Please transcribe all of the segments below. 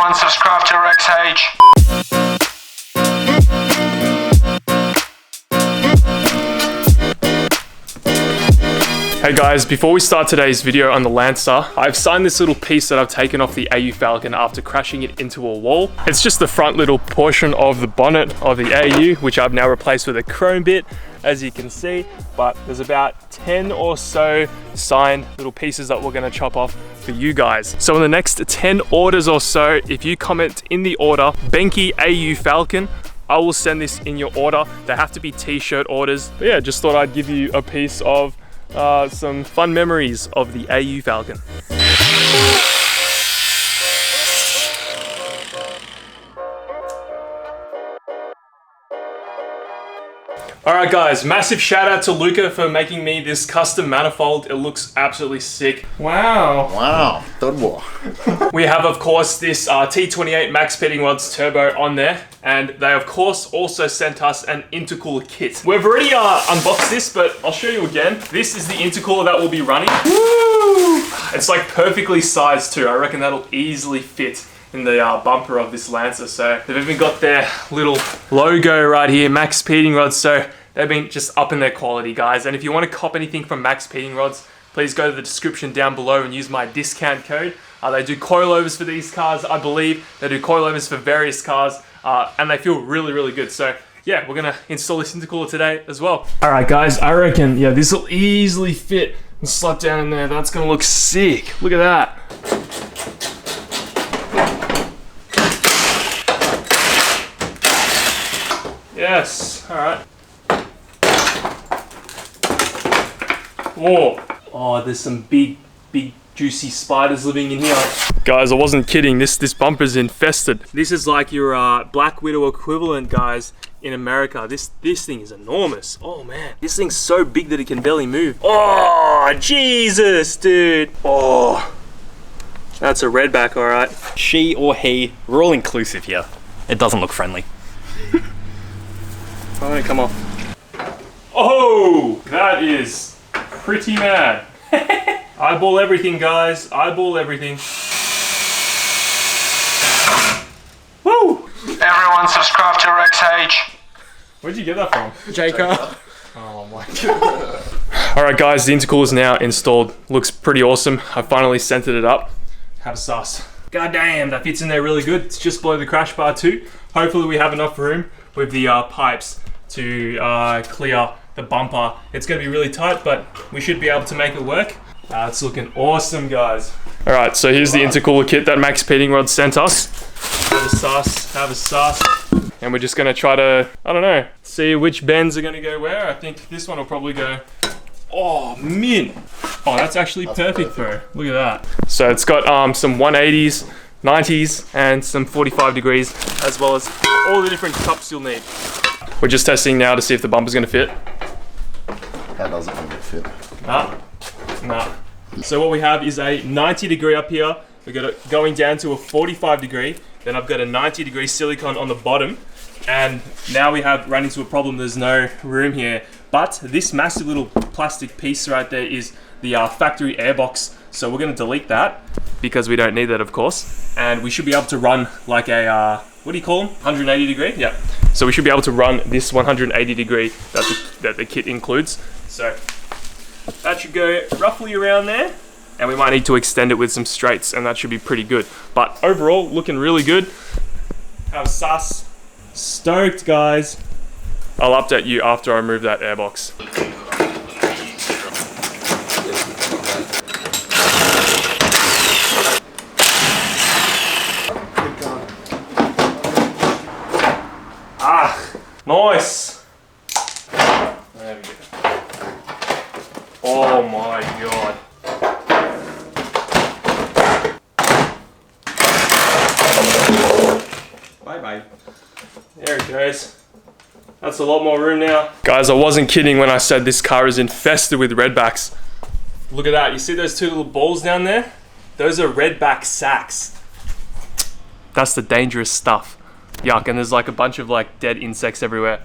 everyone subscribe to RexH. Hey guys, before we start today's video on the Lancer, I've signed this little piece that I've taken off the AU Falcon after crashing it into a wall. It's just the front little portion of the bonnet of the AU, which I've now replaced with a chrome bit, as you can see, but there's about 10 or so signed little pieces that we're gonna chop off for you guys. So in the next 10 orders or so, if you comment in the order, Benki AU Falcon, I will send this in your order. They have to be t-shirt orders. But yeah, just thought I'd give you a piece of some fun memories of the AU Falcon. Alright guys, massive shout out to Luca for making me this custom manifold. It looks absolutely sick. Wow. Wow, turbo. We have of course this T28 Max Pitting Rods Turbo on there, and they of course also sent us an intercooler kit. We've already unboxed this, but I'll show you again. This is the intercooler that we'll be running. Woo! It's like perfectly sized too. I reckon that'll easily fit in the bumper of this Lancer. So they've even got their little logo right here, Max Pitting Rods. So they've been just upping their quality, guys. And if you want to cop anything from Max Pitting Rods, please go to the description down below and use my discount code. They do coilovers for these cars, I believe. They do coilovers for various cars, and they feel really, really good. So yeah, we're gonna install this intercooler today as well. All right, guys, I reckon, yeah, this will easily fit and slap down in there. That's gonna look sick. Look at that. Yes, all right. Whoa. Oh, there's some big juicy spiders living in here. Guys, I wasn't kidding. This bumper's infested. This is like your Black Widow equivalent, guys, in America. This thing is enormous. Oh man, this thing's so big that it can barely move. Oh, Jesus, dude. Oh, that's a redback, all right. She or he, we're all inclusive here. It doesn't look friendly. Oh, let it come off. Oh, that is pretty mad. Eyeball everything, guys. Eyeball everything. Woo! Everyone subscribe to RexH. Where'd you get that from? Jacob. Oh my god. Alright guys, the intercooler is now installed. Looks pretty awesome. I finally centered it up. Have a sus. God damn, that fits in there really good. It's just below the crash bar too. Hopefully we have enough room with the pipes to clear the bumper. It's going to be really tight, but we should be able to make it work. It's looking awesome, guys. All right, so here's the intercooler kit that Max Pitting Rods sent us. Have a sus. And we're just going to try to, I don't know, see which bends are going to go where. I think this one will probably go, oh, mint. Oh, that's actually perfect, bro. Look at that. So it's got some 180s, 90s, and some 45 degrees, as well as all the different cups you'll need. We're just testing now to see if the bumper's gonna fit. How does it fit? Nah. So what we have is a 90 degree up here. We've got it going down to a 45 degree. Then I've got a 90 degree silicone on the bottom. And now we have run into a problem. There's no room here. But this massive little plastic piece right there is the factory airbox. So we're gonna delete that because we don't need that, of course. And we should be able to run like a, what do you call them? 180 degree? Yeah. So we should be able to run this 180 degree that the kit includes. So that should go roughly around there. And we might need to extend it with some straights, and that should be pretty good. But overall, looking really good. Have a sus. Stoked, guys. I'll update you after I remove that airbox. Nice. There we go. Oh my god. Bye bye. There it goes. That's a lot more room now. Guys, I wasn't kidding when I said this car is infested with redbacks. Look at that. You see those two little balls down there? Those are redback sacks. That's the dangerous stuff. Yuck, and there's like a bunch of like dead insects everywhere.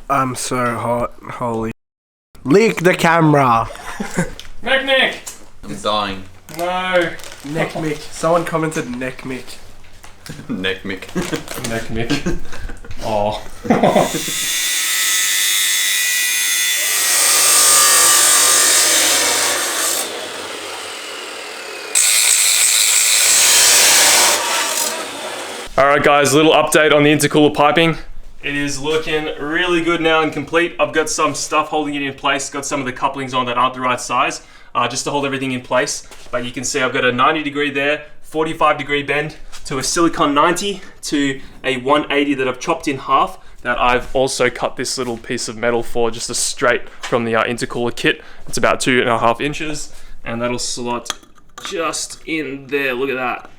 I'm so hot. Holy. Leak the camera. Nick! I'm dying. No. Neck Mick. Someone commented Neck Mick. Neck Mick. Neck Mick. Oh. Alright guys, little update on the intercooler piping. It is looking really good now and complete. I've got some stuff holding it in place, got some of the couplings on that aren't the right size, just to hold everything in place. But you can see I've got a 90 degree there, 45 degree bend to a silicone 90 to a 180 that I've chopped in half, that I've also cut this little piece of metal for, just a straight from the intercooler kit. It's about 2.5 inches, and that'll slot just in there. Look at that.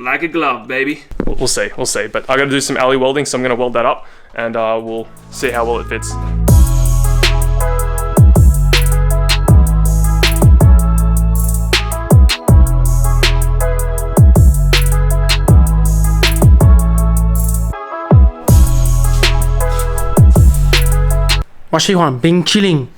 Like a glove, baby. We'll see, but I gotta do some alley welding, so I'm gonna weld that up, and we'll see how well it fits. What she want? Bing chilling.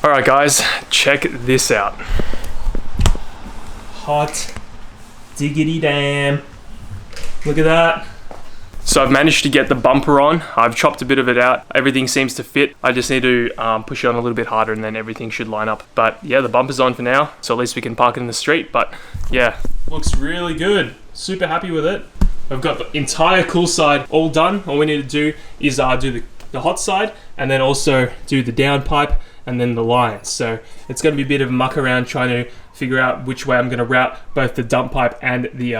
Alright guys, check this out. Hot diggity damn. Look at that. So I've managed to get the bumper on. I've chopped a bit of it out. Everything seems to fit. I just need to push it on a little bit harder, and then everything should line up. But yeah, the bumper's on for now, so at least we can park it in the street. But yeah, looks really good. Super happy with it. I've got the entire cool side all done. All we need to do is do the hot side, and then also do the down pipe, and then the lines. So it's going to be a bit of a muck around trying to figure out which way I'm going to route both the dump pipe and the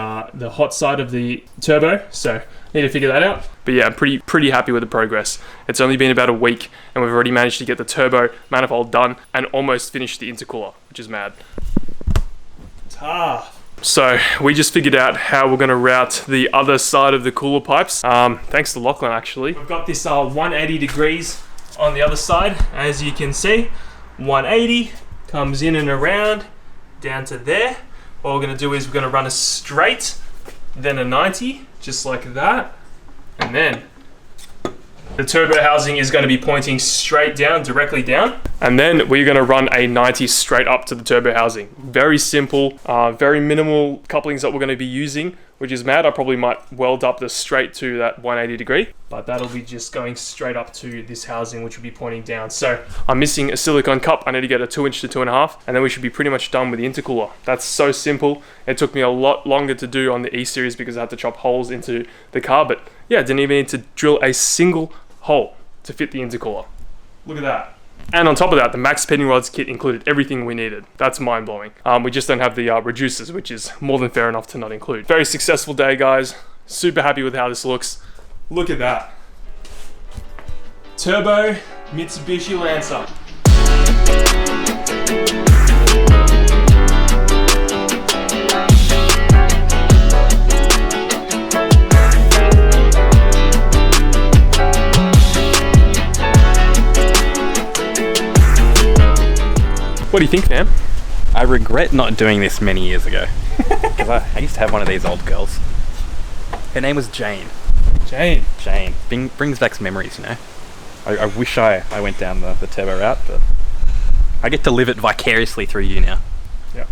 hot side of the turbo. So need to figure that out. But yeah, I'm pretty happy with the progress. It's only been about a week, and we've already managed to get the turbo manifold done and almost finished the intercooler, which is mad. Tough. So we just figured out how we're going to route the other side of the cooler pipes. Thanks to Lachlan, actually. We've got this 180 degrees on the other side, as you can see. 180 comes in and around down to there. What we're going to do is we're going to run a straight, then a 90, just like that, and then the turbo housing is going to be pointing straight down, directly down, and then we're going to run a 90 straight up to the turbo housing. Very simple, very minimal couplings that we're going to be using, which is mad. I probably might weld up the straight to that 180 degree, but that'll be just going straight up to this housing, which will be pointing down. So I'm missing a silicone cup. I need to get a 2-inch to 2.5, and then we should be pretty much done with the intercooler. That's so simple. It took me a lot longer to do on the E-Series because I had to chop holes into the car, but yeah, didn't even need to drill a single hole to fit the intercooler. Look at that. And on top of that, the Max Pinning Rods kit included everything we needed. That's mind-blowing. We just don't have the reducers, which is more than fair enough to not include. Very successful day, guys. Super happy with how this looks. Look at that. Turbo Mitsubishi Lancer. What do you think, fam? I regret not doing this many years ago. Because I used to have one of these old girls. Her name was Jane. Jane. Brings back some memories, you know. I wish I went down the turbo route, but I get to live it vicariously through you now. Yeah.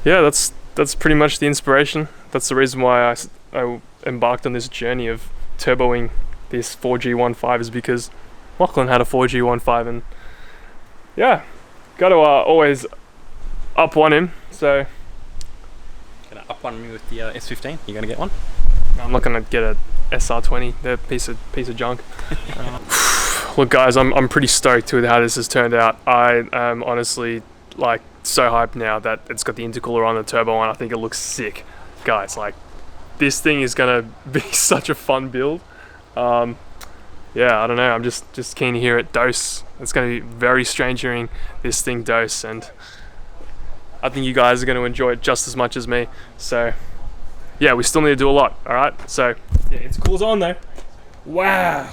Yeah, that's pretty much the inspiration. That's the reason why I embarked on this journey of turboing this 4G15, is because Lachlan had a 4G15, and yeah, got to always up one him. So Gonna up one me with the S15. You gonna get one? I'm not gonna get a SR20. They're a piece of junk. Look, guys, I'm pretty stoked with how this has turned out. I am honestly like so hyped now that it's got the intercooler on, the turbo on. I think it looks sick, guys. Like, this thing is gonna be such a fun build. Yeah, I don't know. I'm just keen to hear it dose. It's going to be very strange hearing this thing dose, and I think you guys are going to enjoy it just as much as me. So yeah, we still need to do a lot. All right. So yeah, it's cool on though. Wow.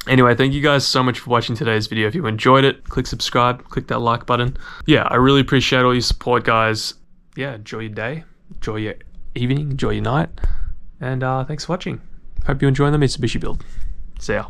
Anyway, thank you guys so much for watching today's video. If you enjoyed it, click subscribe, click that like button. Yeah, I really appreciate all your support, guys. Yeah, enjoy your day, enjoy your evening, enjoy your night, and thanks for watching. Hope you enjoy the Mitsubishi build. See ya.